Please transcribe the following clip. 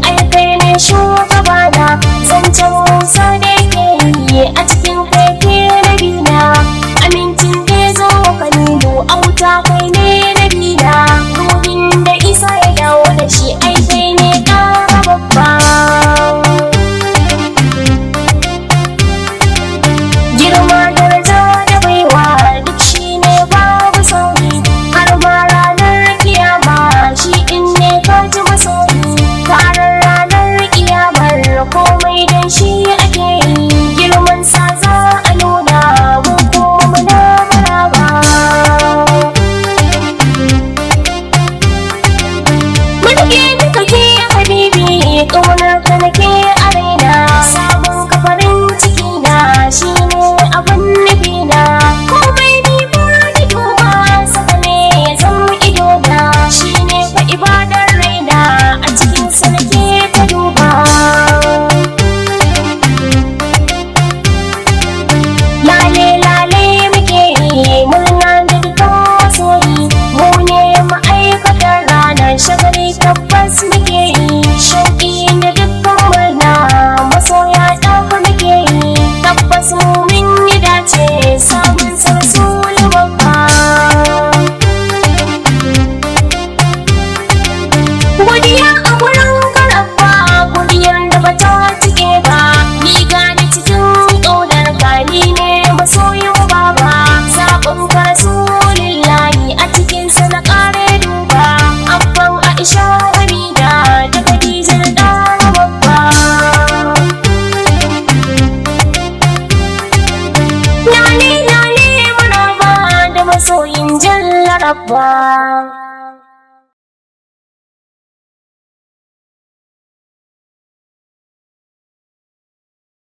ai kai ne shugabana, zancen Musa da ke yi a cikin kai ke nabina, amincin da zo Kalilu auta kai ne nabina, ruhin da Isa ya dawo da shi ai kai ne ƙara babba. Girma daraja da baiwa duk shi ne babu sauri, har ma ranar kiyama shi in ne ka ji masoyi, tarar ranar kiyamar komai dan shi ake yi, girman sa za a nuna mu kuma muna maraba. Mulki da kake habibi, ƙaunar ka nake a raina, sabon kafarin ciki na shi ne abin nufina, komai ni ba ni duba saka ne ya zama ido na, shi ne fa ibadar raina a cikin sa nake ta duba. Lale lale muke yi murna da dukan masoyi, mu ne ma'aikatar ranar shagali tabbas muke yi, shauƙi da dukkan murna masoya ɗauka muke yi, tabbas mu min yi dace samun sarsulu babba. Godiya a gurin karabba, godiyar da bata cike ba, ni gane cikin ƙaunar ka ni ne masoyin baba, zaɓin ka rasulillahi a cikin sa na ƙare duba, abban Aisha Hamida da Khadija da ɗara babba. Lale lale maraba da masoyin Jalla Rabba.